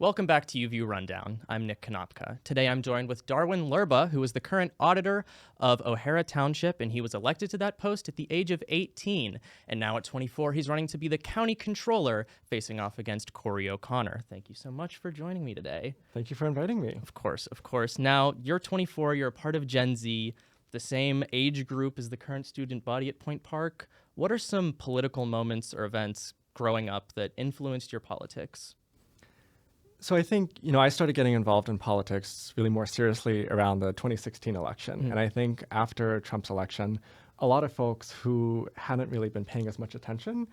Welcome back to UView Rundown. I'm Nick Konopka. Today I'm joined with Darwin Leuba, who is the current auditor of O'Hara Township, and he was elected to that post at the age of 18. And now at 24, he's running to be the county controller, facing off against Corey O'Connor. Thank you so much for joining me today. Thank you for inviting me. Of course, of course. Now, you're 24, you're a part of Gen Z, the same age group as the current student body at Point Park. What are some political moments or events growing up that influenced your politics? So I think, I started getting involved in politics really more seriously around the 2016 election. And I think after Trump's election, a lot of folks who hadn't really been paying as much attention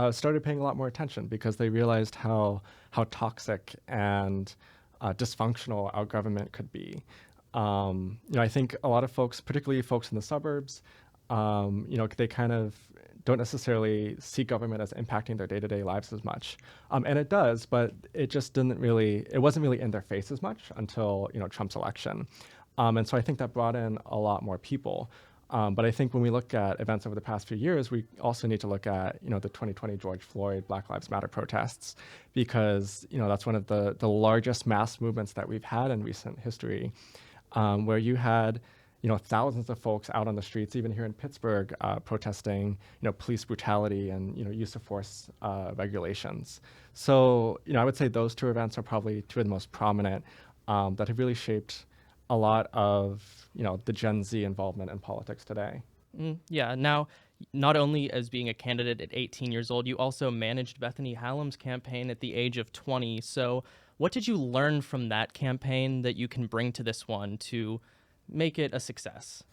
started paying a lot more attention because they realized how toxic and dysfunctional our government could be. I think a lot of folks, particularly folks in the suburbs, they kind of don't necessarily see government as impacting their day-to-day lives as much. And it does, but it just it wasn't really in their face as much until, Trump's election. And so I think that brought in a lot more people. But I think when we look at events over the past few years, we also need to look at, the 2020 George Floyd Black Lives Matter protests, because, that's one of the largest mass movements that we've had in recent history, where you had thousands of folks out on the streets, even here in Pittsburgh, protesting, police brutality and, use of force regulations. So, I would say those two events are probably two of the most prominent that have really shaped a lot of, the Gen Z involvement in politics today. Yeah. Now, not only as being a candidate at 18 years old, you also managed Bethany Hallam's campaign at the age of 20. So what did you learn from that campaign that you can bring to this one to make it a success?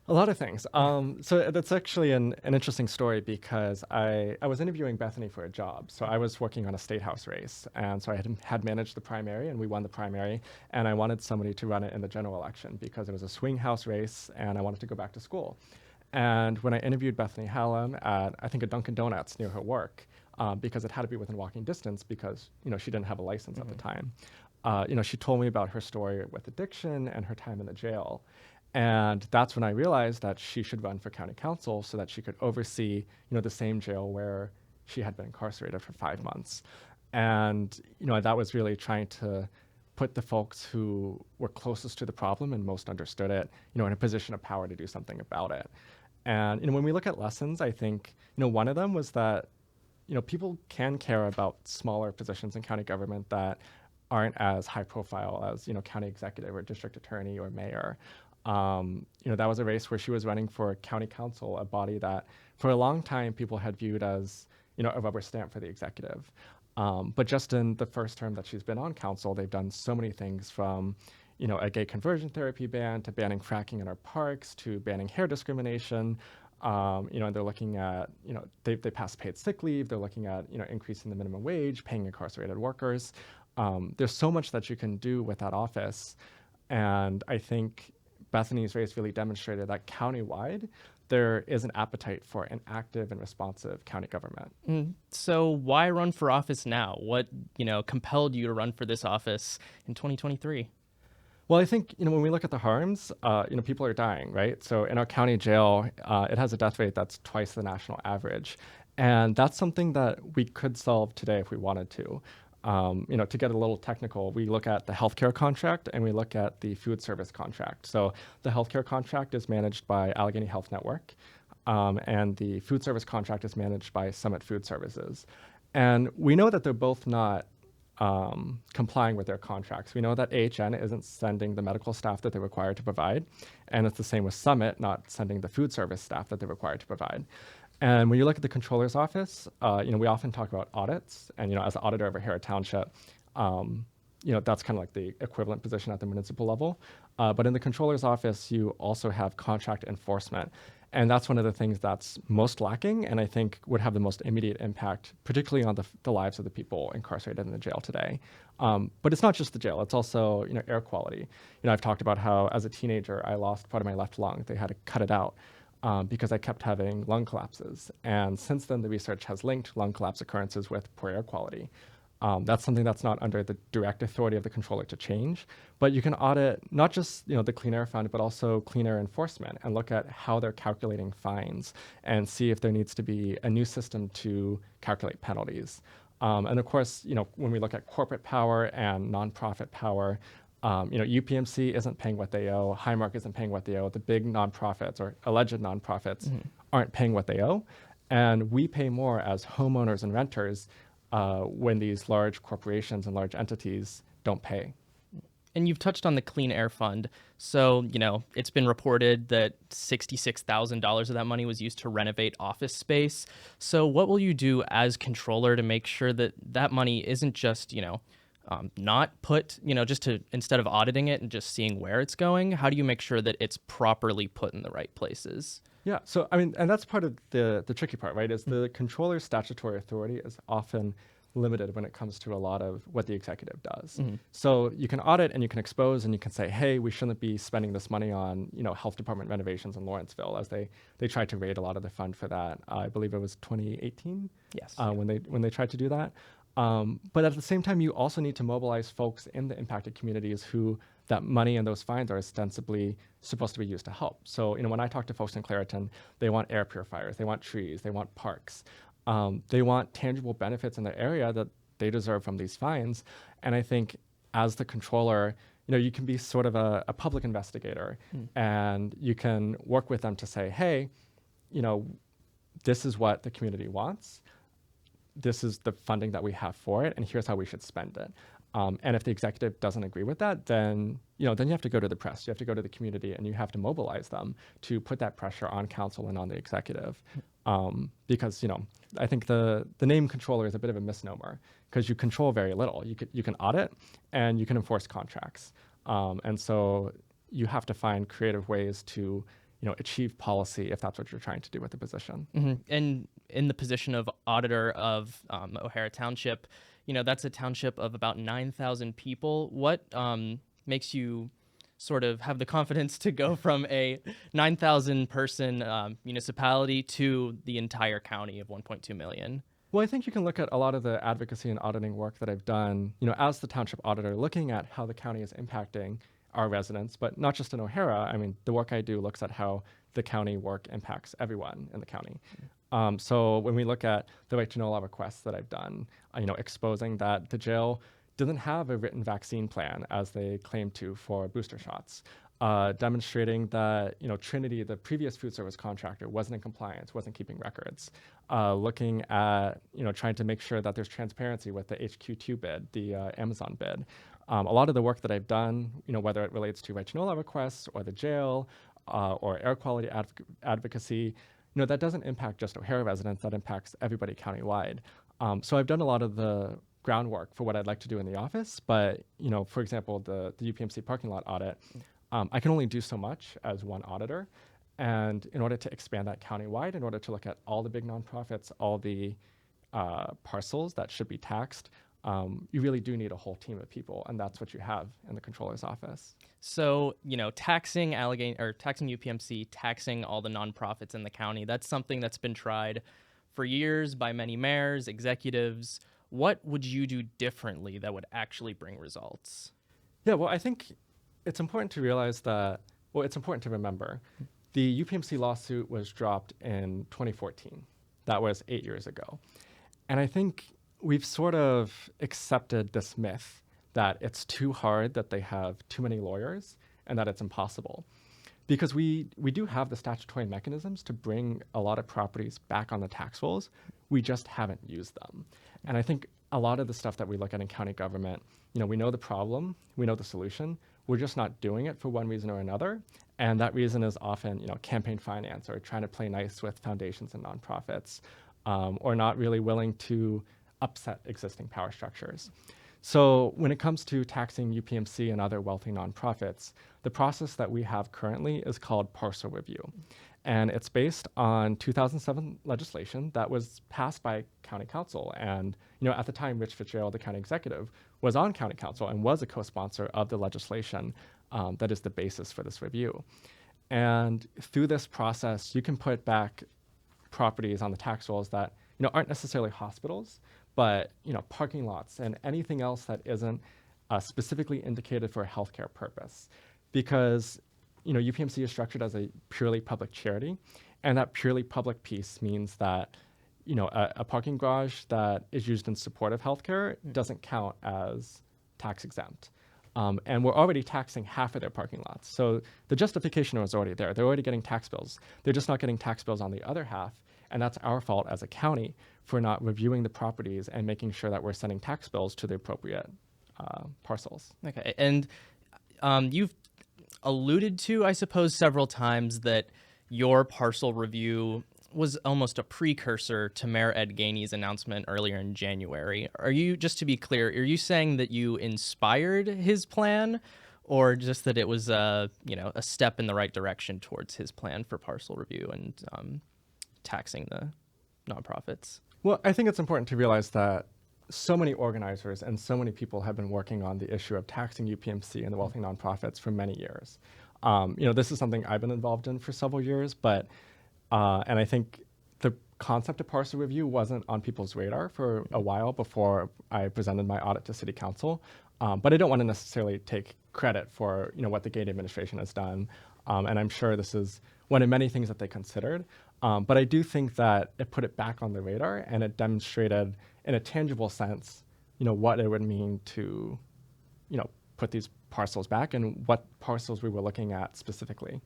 A lot of things. So that's actually an interesting story because I was interviewing Bethany for a job. So I was working on a state house race. And so I had managed the primary and we won the primary. And I wanted somebody to run it in the general election because it was a swing house race and I wanted to go back to school. And when I interviewed Bethany Hallam at, I think, a Dunkin' Donuts near her work, because it had to be within walking distance because, she didn't have a license at the time. She told me about her story with addiction and her time in the jail. And that's when I realized that she should run for county council so that she could oversee, the same jail where she had been incarcerated for 5 months. And, that was really trying to put the folks who were closest to the problem and most understood it, in a position of power to do something about it. And, when we look at lessons, I think, one of them was that, people can care about smaller positions in county government that aren't as high profile as, county executive or district attorney or mayor. That was a race where she was running for county council, a body that for a long time people had viewed as, a rubber stamp for the executive. But just in the first term that she's been on council, they've done so many things from, a gay conversion therapy ban to banning fracking in our parks to banning hair discrimination. And they're looking at, they passed paid sick leave. They're looking at, increasing the minimum wage, paying incarcerated workers. There's so much that you can do with that office. And I think Bethany's race really demonstrated that countywide, there is an appetite for an active and responsive county government. So why run for office now? What, compelled you to run for this office in 2023? Well, I think, when we look at the harms, people are dying, right? So in our county jail, it has a death rate that's twice the national average. And that's something that we could solve today if we wanted to. To get a little technical, we look at the healthcare contract and we look at the food service contract. So the healthcare contract is managed by Allegheny Health Network, and the food service contract is managed by Summit Food Services. And we know that they're both not complying with their contracts. We know that AHN isn't sending the medical staff that they're required to provide, and it's the same with Summit not sending the food service staff that they're required to provide. And when you look at the controller's office, we often talk about audits, and as an auditor of O'Hara Township, that's kind of like the equivalent position at the municipal level. But in the controller's office, you also have contract enforcement, and that's one of the things that's most lacking, and I think would have the most immediate impact, particularly on the lives of the people incarcerated in the jail today. But it's not just the jail; it's also air quality. I've talked about how as a teenager I lost part of my left lung; they had to cut it out. Because I kept having lung collapses. And since then, the research has linked lung collapse occurrences with poor air quality. That's something that's not under the direct authority of the controller to change, but you can audit not just the Clean Air Fund, but also clean air enforcement and look at how they're calculating fines and see if there needs to be a new system to calculate penalties. And of course, when we look at corporate power and nonprofit power, UPMC isn't paying what they owe. Highmark isn't paying what they owe. The big nonprofits or alleged nonprofits aren't paying what they owe. And we pay more as homeowners and renters when these large corporations and large entities don't pay. And you've touched on the Clean Air Fund. So, it's been reported that $66,000 of that money was used to renovate office space. So what will you do as controller to make sure that that money isn't just, not put, just to, instead of auditing it and just seeing where it's going, how do you make sure that it's properly put in the right places? Yeah, so and that's part of the tricky part, right? Is the controller's statutory authority is often limited when it comes to a lot of what the executive does. So you can audit and you can expose and you can say, hey, we shouldn't be spending this money on health department renovations in Lawrenceville, as they tried to raid a lot of the fund for that. I believe it was 2018. Yes. When they tried to do that. But at the same time, you also need to mobilize folks in the impacted communities who that money and those fines are ostensibly supposed to be used to help. So when I talk to folks in Clariton, they want air purifiers, they want trees, they want parks. They want tangible benefits in their area that they deserve from these fines. And I think as the controller, you can be sort of a public investigator and you can work with them to say, hey, this is what the community wants. This is the funding that we have for it, and here's how we should spend it. And if the executive doesn't agree with that, then you have to go to the press, you have to go to the community, and you have to mobilize them to put that pressure on council and on the executive. Because I think the name controller is a bit of a misnomer because you control very little. You can audit and you can enforce contracts, and so you have to find creative ways to achieve policy if that's what you're trying to do with the position. And in the position of auditor of O'Hara Township, that's a township of about 9,000 people. What makes you sort of have the confidence to go from a 9,000 person municipality to the entire county of 1.2 million? Well, I think you can look at a lot of the advocacy and auditing work that I've done, as the township auditor, looking at how the county is impacting our residents, but not just in O'Hara. I mean, the work I do looks at how the county work impacts everyone in the county. So when we look at the right to know law requests that I've done, exposing that the jail doesn't have a written vaccine plan as they claim to for booster shots, demonstrating that Trinity, the previous food service contractor, wasn't in compliance, wasn't keeping records, looking at trying to make sure that there's transparency with the HQ2 bid, the Amazon bid. A lot of the work that I've done, whether it relates to right to know law requests or the jail or air quality advocacy, that doesn't impact just O'Hara residents, that impacts everybody countywide. So I've done a lot of the groundwork for what I'd like to do in the office, but for example, the UPMC parking lot audit, I can only do so much as one auditor. And in order to expand that countywide, in order to look at all the big nonprofits, all the parcels that should be taxed, you really do need a whole team of people, and that's what you have in the controller's office. So, taxing Allegheny or taxing UPMC, taxing all the nonprofits in the county, that's something that's been tried for years by many mayors, executives. What would you do differently that would actually bring results? Yeah, well, I think it's important to realize that, it's important to remember the UPMC lawsuit was dropped in 2014. That was 8 years ago. And I think we've sort of accepted this myth that it's too hard, that they have too many lawyers, and that it's impossible. Because we do have the statutory mechanisms to bring a lot of properties back on the tax rolls. We just haven't used them. And I think a lot of the stuff that we look at in county government, we know the problem, we know the solution, we're just not doing it for one reason or another. And that reason is often, campaign finance or trying to play nice with foundations and nonprofits, or not really willing to upset existing power structures. So when it comes to taxing UPMC and other wealthy nonprofits, the process that we have currently is called parcel review. And it's based on 2007 legislation that was passed by county council. And at the time, Rich Fitzgerald, the county executive, was on county council and was a co-sponsor of the legislation that is the basis for this review. And through this process, you can put back properties on the tax rolls that aren't necessarily hospitals, but parking lots and anything else that isn't specifically indicated for a healthcare purpose, because UPMC is structured as a purely public charity, and that purely public piece means that a parking garage that is used in support of healthcare doesn't count as tax exempt. And we're already taxing half of their parking lots. So the justification was already there. They're already getting tax bills. They're just not getting tax bills on the other half. And that's our fault as a county for not reviewing the properties and making sure that we're sending tax bills to the appropriate parcels. Okay. And you've alluded to, I suppose, several times that your parcel review was almost a precursor to Mayor Ed Gainey's announcement earlier in January. Are you, just to be clear, are you saying that you inspired his plan, or just that it was a step in the right direction towards his plan for parcel review and taxing the nonprofits? Well, I think it's important to realize that so many organizers and so many people have been working on the issue of taxing UPMC and the wealthy nonprofits for many years. This is something I've been involved in for several years, but and I think the concept of parcel review wasn't on people's radar for a while before I presented my audit to City Council. But I don't want to necessarily take credit for what the Gainey administration has done, and I'm sure this is one of many things that they considered. But I do think that it put it back on the radar, and it demonstrated in a tangible sense, what it would mean to, put these parcels back and what parcels we were looking at specifically.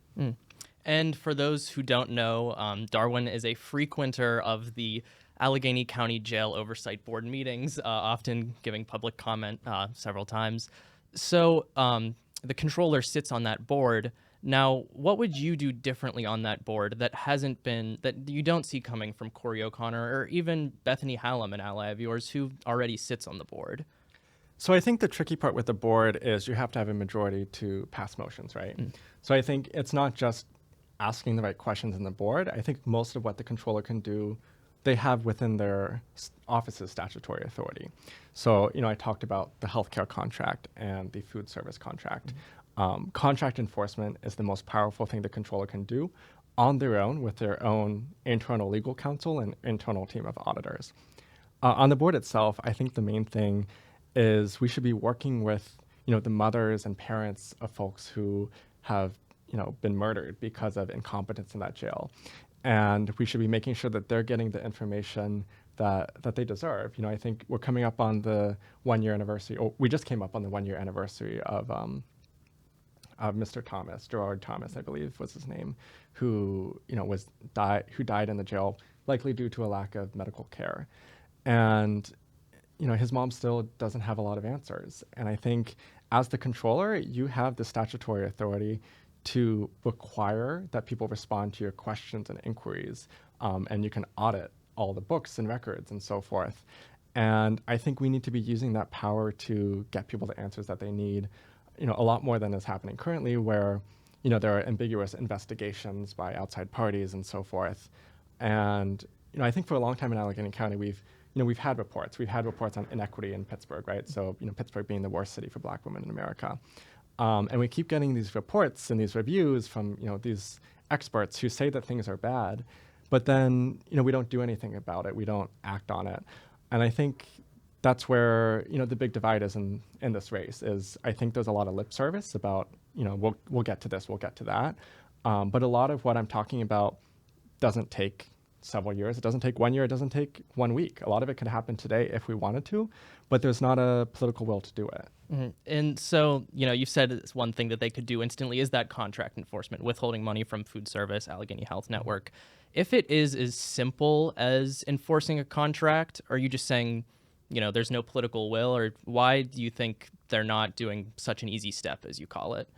And for those who don't know, Darwin is a frequenter of the Allegheny County Jail Oversight Board meetings, often giving public comment several times. So the controller sits on that board. Now, what would you do differently on that board that you don't see coming from Corey O'Connor or even Bethany Hallam, an ally of yours, who already sits on the board? So I think the tricky part with the board is you have to have a majority to pass motions, right? So I think it's not just asking the right questions in the board. I think most of what the controller can do, they have within their office's statutory authority. So, I talked about the healthcare contract and the food service contract. Contract enforcement is the most powerful thing the controller can do on their own with their own internal legal counsel and internal team of auditors. On the board itself, I think the main thing is we should be working with, the mothers and parents of folks who have, been murdered because of incompetence in that jail. And we should be making sure that they're getting the information that they deserve. I think we're coming up on the 1 year anniversary, or we just came up on the 1 year anniversary of Mr. Thomas, Gerard Thomas, I believe was his name, who died in the jail, likely due to a lack of medical care. And his mom still doesn't have a lot of answers. And I think as the controller, you have the statutory authority to require that people respond to your questions and inquiries, and you can audit all the books and records and so forth. And I think we need to be using that power to get people the answers that they need, a lot more than is happening currently, where there are ambiguous investigations by outside parties and so forth. And I think for a long time in Allegheny County, we've had reports. We've had reports on inequity in Pittsburgh, right? So Pittsburgh being the worst city for Black women in America. And we keep getting these reports and these reviews from these experts who say that things are bad, but then we don't do anything about it. We don't act on it. And I think that's where the big divide is in this race. Is I think there's a lot of lip service about we'll get to this, we'll get to that, but a lot of what I'm talking about doesn't take several years. It doesn't take 1 year. It doesn't take 1 week. A lot of it could happen today if we wanted to, but there's not a political will to do it. And so, you've said it's one thing that they could do instantly is that contract enforcement, withholding money from food service, Allegheny Health Network. If it is as simple as enforcing a contract, are you just saying, there's no political will, or why do you think they're not doing such an easy step, as you call it,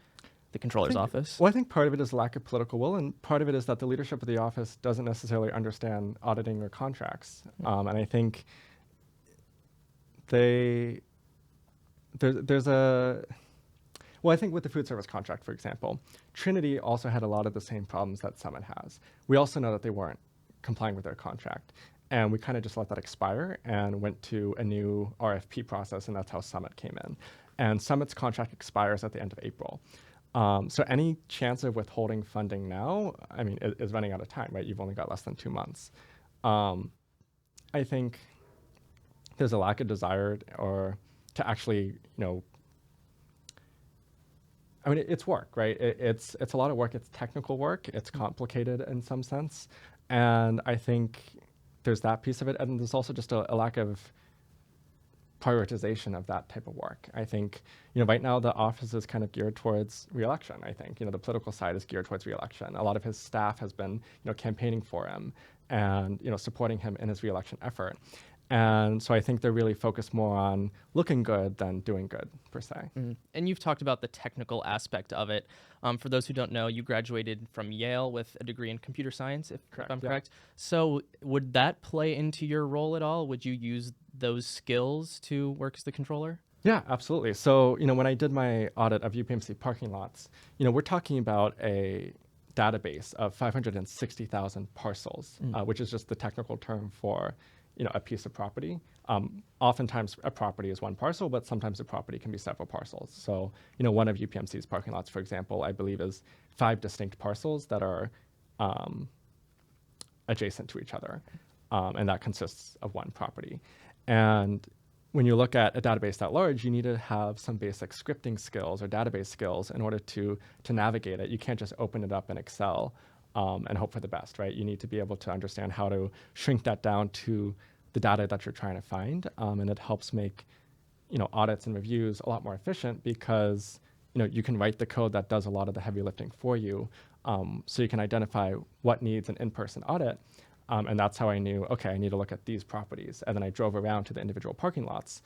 the controller's office? Well, I think part of it is lack of political will, and part of it is that the leadership of the office doesn't necessarily understand auditing their contracts. And I think there's a, well, I think with the food service contract, for example, Trinity also had a lot of the same problems that Summit has. We also know that they weren't complying with their contract. And we kind of just let that expire and went to a new RFP process, and that's how Summit came in. And Summit's contract expires at the end of April. So any chance of withholding funding now, is running out of time, right? You've only got less than 2 months. I think there's a lack of desire or to actually, it's work, right? It's a lot of work. It's technical work. It's complicated in some sense. And I think there's that piece of it, and there's also just a lack of prioritization of that type of work. I think, right now the office is kind of geared towards reelection. I think, the political side is geared towards reelection. A lot of his staff has been, campaigning for him and, supporting him in his reelection effort. And so I think they're really focused more on looking good than doing good, per se. And you've talked about the technical aspect of it. For those who don't know, you graduated from Yale with a degree in computer science, if I'm correct. So would that play into your role at all? Would you use those skills to work as the controller? Yeah, absolutely. So, when I did my audit of UPMC parking lots, we're talking about a database of 560,000 parcels, which is just the technical term for a piece of property. Oftentimes a property is one parcel, but sometimes a property can be several parcels. So, one of UPMC's parking lots, for example, I believe is 5 distinct parcels that are adjacent to each other. And that consists of one property. And when you look at a database that large, you need to have some basic scripting skills or database skills in order to navigate it. You can't just open it up in Excel and hope for the best, right? You need to be able to understand how to shrink that down to the data that you're trying to find. And it helps make, audits and reviews a lot more efficient because, you can write the code that does a lot of the heavy lifting for you. So you can identify what needs an in-person audit. And that's how I knew, okay, I need to look at these properties. And then I drove around to the individual parking lots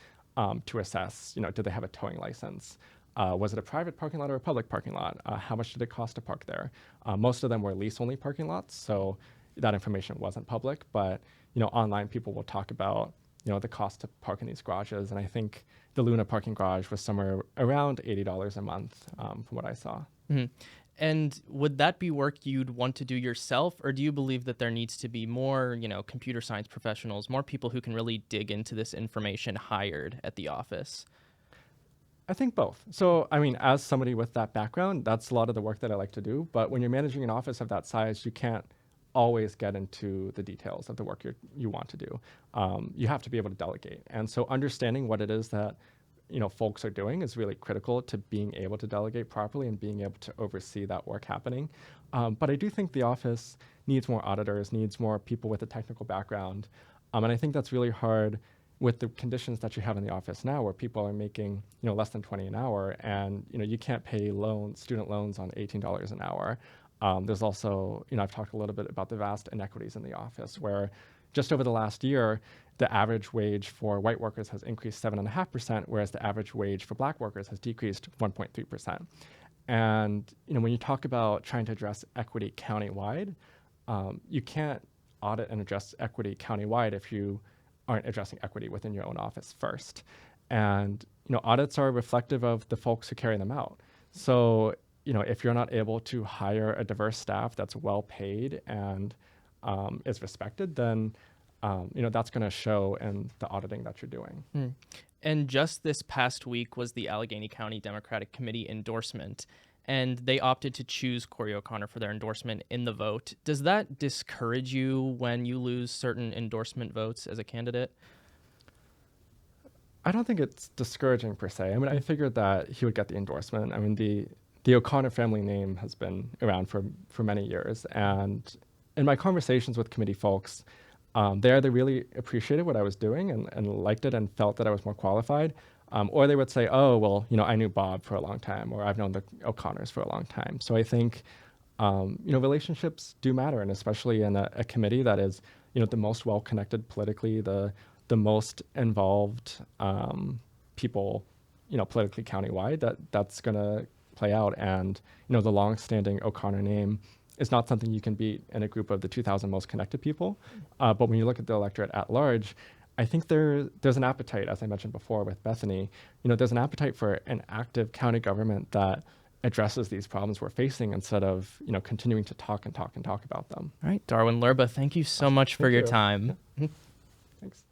to assess, did they have a towing license? Was it a private parking lot or a public parking lot? How much did it cost to park there? Most of them were lease-only parking lots, so that information wasn't public. But online people will talk about the cost to park in these garages, and I think the Luna parking garage was somewhere around $80 a month, from what I saw. Mm-hmm. And would that be work you'd want to do yourself, or do you believe that there needs to be more, computer science professionals, more people who can really dig into this information hired at the office? I think both. So, I mean, as somebody with that background, that's a lot of the work that I like to do. But when you're managing an office of that size, you can't always get into the details of the work you want to do. You have to be able to delegate. And so understanding what it is that folks are doing is really critical to being able to delegate properly and being able to oversee that work happening. But I do think the office needs more auditors, needs more people with a technical background. And I think that's really hard with the conditions that you have in the office now, where people are making less than 20 an hour, and you can't pay student loans on $18 an hour. There's also, I've talked a little bit about the vast inequities in the office, where just over the last year, the average wage for white workers has increased 7.5%, whereas the average wage for black workers has decreased 1.3%. And when you talk about trying to address equity countywide, you can't audit and address equity countywide if you aren't addressing equity within your own office first. And audits are reflective of the folks who carry them out. So if you're not able to hire a diverse staff that's well paid and is respected, then that's going to show in the auditing that you're doing. And just this past week was the Allegheny County Democratic Committee endorsement, and they opted to choose Corey O'Connor for their endorsement in the vote. Does that discourage you when you lose certain endorsement votes as a candidate? I don't think it's discouraging per se. I mean, I figured that he would get the endorsement. I mean, the O'Connor family name has been around for many years, and in my conversations with committee folks, they either really appreciated what I was doing and liked it and felt that I was more qualified, or they would say, oh, well, I knew Bob for a long time, or I've known the O'Connors for a long time. So I think, relationships do matter, and especially in a committee that is, the most well-connected politically, the most involved people, politically countywide, that's going to play out. And, the long-standing O'Connor name is not something you can beat in a group of the 2,000 most connected people. But when you look at the electorate at large, I think there's an appetite, as I mentioned before with Bethany, there's an appetite for an active county government that addresses these problems we're facing instead of, continuing to talk about them. All right, Darwin Leuba, thank you so much for your time. Thanks.